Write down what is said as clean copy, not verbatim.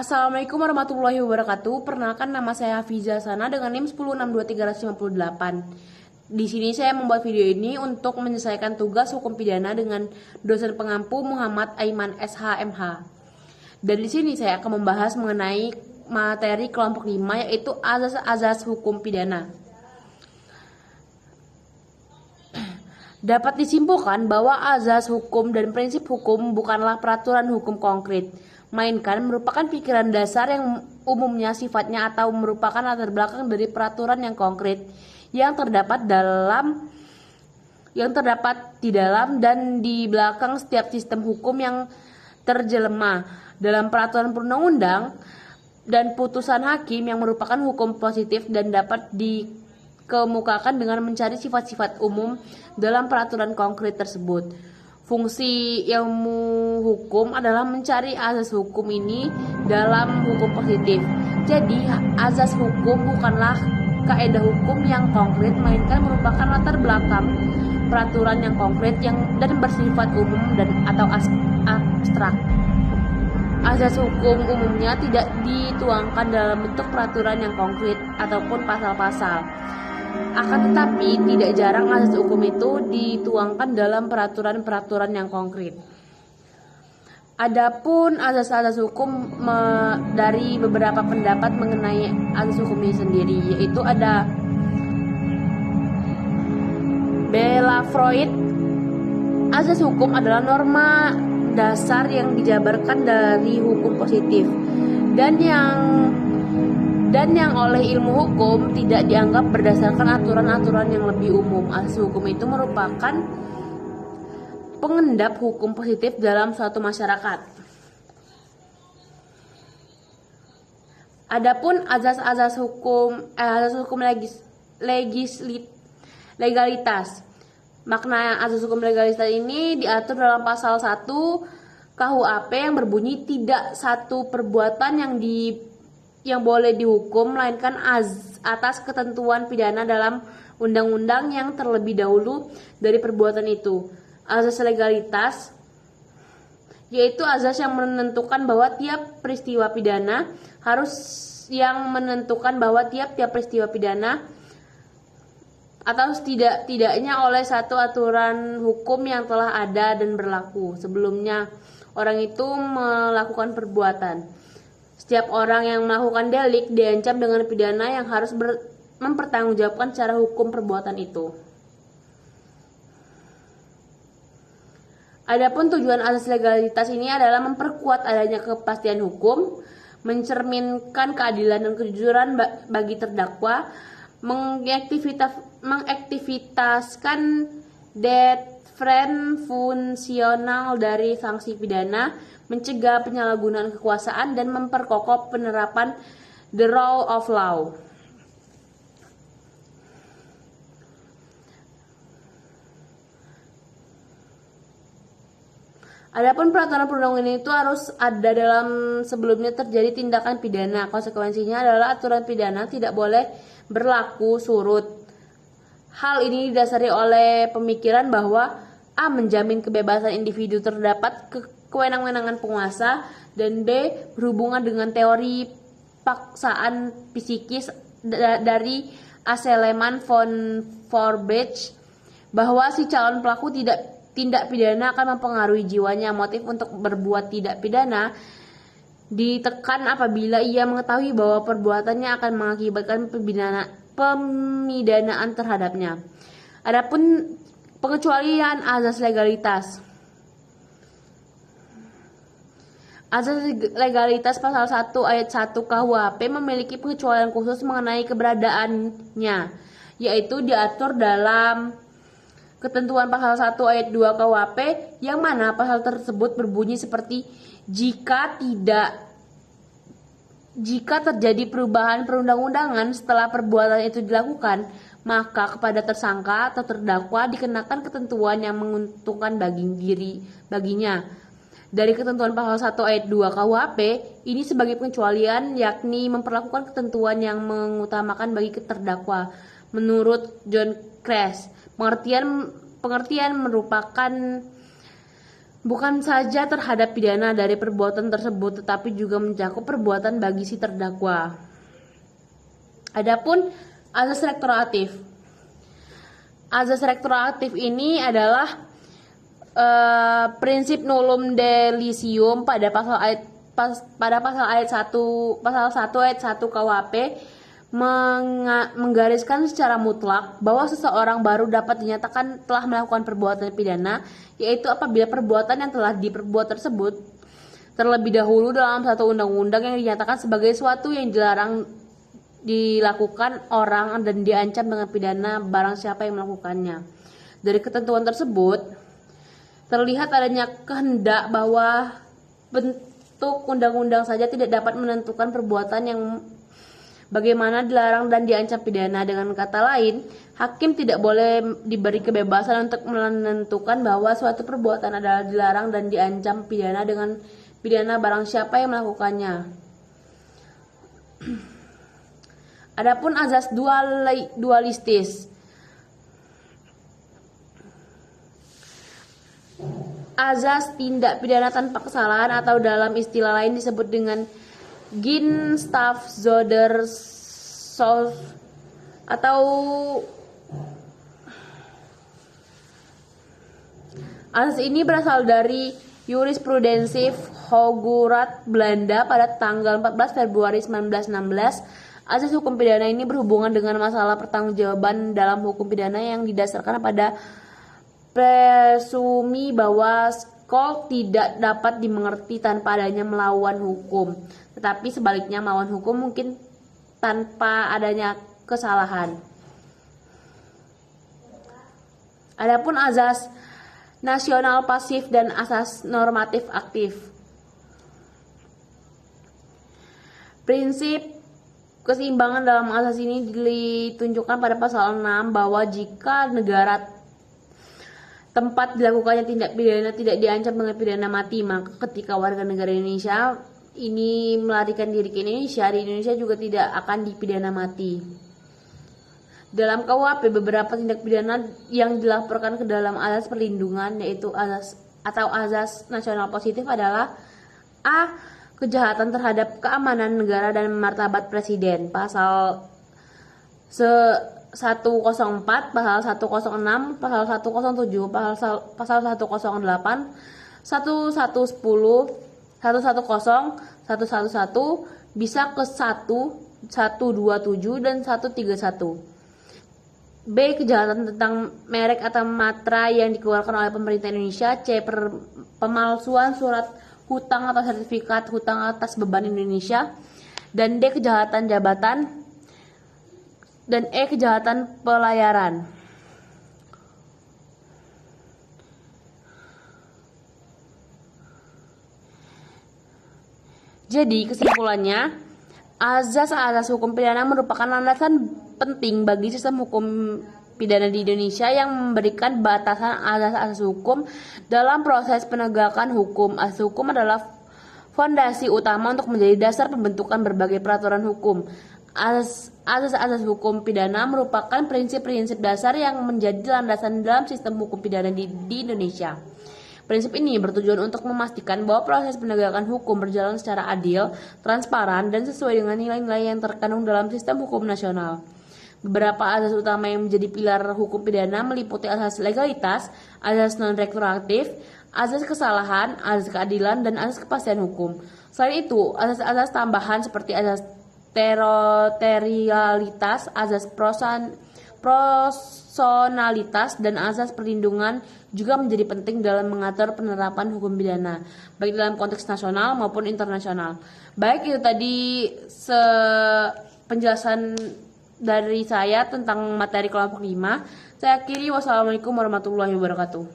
Assalamualaikum warahmatullahi wabarakatuh. Perkenalkan, nama saya Hafiza Sana dengan NIM 1062358. Di sini saya membuat video ini untuk menyelesaikan tugas hukum pidana dengan dosen pengampu Muhammad Aiman SHMH. Dan di sini saya akan membahas mengenai materi kelompok 5, yaitu azas-azas hukum pidana. Dapat disimpulkan bahwa azas hukum dan prinsip hukum bukanlah peraturan hukum konkret, melainkan merupakan pikiran dasar yang umumnya sifatnya atau merupakan latar belakang dari peraturan yang konkret yang terdapat di dalam dan di belakang setiap sistem hukum yang terjelema dalam peraturan perundang-undang dan putusan hakim yang merupakan hukum positif dan dapat dikemukakan dengan mencari sifat-sifat umum dalam peraturan konkret tersebut. Fungsi ilmu hukum adalah mencari azas hukum ini dalam hukum positif. Jadi, azas hukum bukanlah kaidah hukum yang konkret, melainkan merupakan latar belakang peraturan yang konkret dan bersifat umum dan atau abstrak. Azas hukum umumnya tidak dituangkan dalam bentuk peraturan yang konkret ataupun pasal-pasal. Akan tetapi, tidak jarang azas hukum itu dituangkan dalam peraturan-peraturan yang konkret. Adapun azas-azas hukum dari beberapa pendapat mengenai azas hukum ini sendiri, yaitu ada Bella Freud. Azas hukum adalah norma dasar yang dijabarkan dari hukum positif dan yang oleh ilmu hukum tidak dianggap berdasarkan aturan-aturan yang lebih umum. Azas hukum itu merupakan pengendap hukum positif dalam suatu masyarakat. Adapun azas hukum legalitas. Makna azas hukum legalitas ini diatur dalam pasal 1 KUHP yang berbunyi tidak satu perbuatan yang boleh dihukum melainkan atas ketentuan pidana dalam undang-undang yang terlebih dahulu dari perbuatan itu. Azas legalitas yaitu azas yang menentukan bahwa tiap peristiwa pidana atau tidaknya oleh satu aturan hukum yang telah ada dan berlaku sebelumnya orang itu melakukan perbuatan. Setiap orang yang melakukan delik diancam dengan pidana yang harus mempertanggungjawabkan secara hukum perbuatan itu. Adapun tujuan azas legalitas ini adalah memperkuat adanya kepastian hukum, mencerminkan keadilan dan kejujuran bagi terdakwa, mengaktivitaskan deterrent fungsional dari sanksi pidana, mencegah penyalahgunaan kekuasaan, dan memperkokoh penerapan the rule of law. Adapun peraturan perundang-undangan itu harus ada dalam sebelumnya terjadi tindakan pidana. Konsekuensinya adalah aturan pidana tidak boleh berlaku surut. Hal ini didasari oleh pemikiran bahwa A. menjamin kebebasan individu terdapat kewenang-wenangan penguasa, dan B. berhubungan dengan teori paksaan psikis dari Aseleman von Forbach bahwa si calon pelaku tindak pidana akan mempengaruhi jiwanya. Motif untuk berbuat tidak pidana ditekan apabila ia mengetahui bahwa perbuatannya akan mengakibatkan pemidanaan terhadapnya. Adapun pengecualian azas legalitas. Azas legalitas pasal 1 ayat 1 KUHP memiliki pengecualian khusus mengenai keberadaannya, yaitu diatur dalam ketentuan pasal 1 ayat 2 KUHP, yang mana pasal tersebut berbunyi seperti jika terjadi perubahan perundang-undangan setelah perbuatan itu dilakukan, maka kepada tersangka atau terdakwa dikenakan ketentuan yang menguntungkan baginya. Dari ketentuan pasal 1 ayat 2 KUHP ini sebagai pengecualian, yakni memperlakukan ketentuan yang mengutamakan bagi terdakwa. Menurut John Kress, pengertian merupakan bukan saja terhadap pidana dari perbuatan tersebut, tetapi juga mencakup perbuatan bagi si terdakwa. Adapun azas rektoratif. Azas rektoratif ini adalah prinsip nullum delisium pada pasal ayat 1 ayat 1 KUHP menggariskan secara mutlak bahwa seseorang baru dapat dinyatakan telah melakukan perbuatan pidana, yaitu apabila perbuatan yang telah diperbuat tersebut terlebih dahulu dalam satu undang-undang yang dinyatakan sebagai suatu yang dilarang dilakukan orang dan diancam dengan pidana barang siapa yang melakukannya. Dari ketentuan tersebut terlihat adanya kehendak bahwa bentuk undang-undang saja tidak dapat menentukan perbuatan yang bagaimana dilarang dan diancam pidana. Dengan kata lain, hakim tidak boleh diberi kebebasan untuk menentukan bahwa suatu perbuatan adalah dilarang dan diancam pidana dengan pidana barang siapa yang melakukannya. Adapun azas dualistis. Azas tindak pidana tanpa kesalahan atau dalam istilah lain disebut dengan Ginstaffzodersolf atau azas ini berasal dari jurisprudensi Hooggerat Belanda pada tanggal 14 Februari 1916. Azas hukum pidana ini berhubungan dengan masalah pertanggungjawaban dalam hukum pidana yang didasarkan pada presumi bahwa skol tidak dapat dimengerti tanpa adanya melawan hukum, tetapi sebaliknya melawan hukum mungkin tanpa adanya kesalahan. Adapun azas nasional pasif dan asas normatif aktif. Prinsip keseimbangan dalam asas ini ditunjukkan pada pasal 6 bahwa jika negara tempat dilakukannya tindak pidana tidak diancam dengan pidana mati, maka ketika warga negara Indonesia ini melarikan diri ke Indonesia, di Indonesia juga tidak akan dipidana mati. Dalam KUHP beberapa tindak pidana yang dilaporkan ke dalam azas perlindungan, yaitu azas nasional positif adalah A. Kejahatan terhadap keamanan negara dan martabat presiden, pasal 104, pasal 106, pasal 107, pasal 108, 1110, 110, 111 bisa ke 127 dan 131. B. Kejahatan tentang merek atau matra yang dikeluarkan oleh pemerintah Indonesia. C. Pemalsuan surat hutang atau sertifikat hutang atas beban Indonesia. Dan D. Kejahatan jabatan. Dan E. Kejahatan pelayaran. Jadi kesimpulannya, azas-azas hukum pidana merupakan landasan penting bagi sistem hukum pidana di Indonesia yang memberikan batasan azas-azas hukum dalam proses penegakan hukum. Azas hukum adalah fondasi utama untuk menjadi dasar pembentukan berbagai peraturan hukum. Azas-azas hukum pidana merupakan prinsip-prinsip dasar yang menjadi landasan dalam sistem hukum pidana di Indonesia. Prinsip ini bertujuan untuk memastikan bahwa proses penegakan hukum berjalan secara adil, transparan, dan sesuai dengan nilai-nilai yang terkandung dalam sistem hukum nasional. Beberapa azas utama yang menjadi pilar hukum pidana meliputi azas legalitas, azas non-retroaktif, azas kesalahan, azas keadilan, dan azas kepastian hukum. Selain itu, azas-azas tambahan seperti azas teritorialitas, azas personalitas, dan azas perlindungan juga menjadi penting dalam mengatur penerapan hukum pidana, baik dalam konteks nasional maupun internasional. Baik, itu tadi penjelasan dari saya tentang materi kelompok 5. Saya akhiri, wassalamualaikum warahmatullahi wabarakatuh.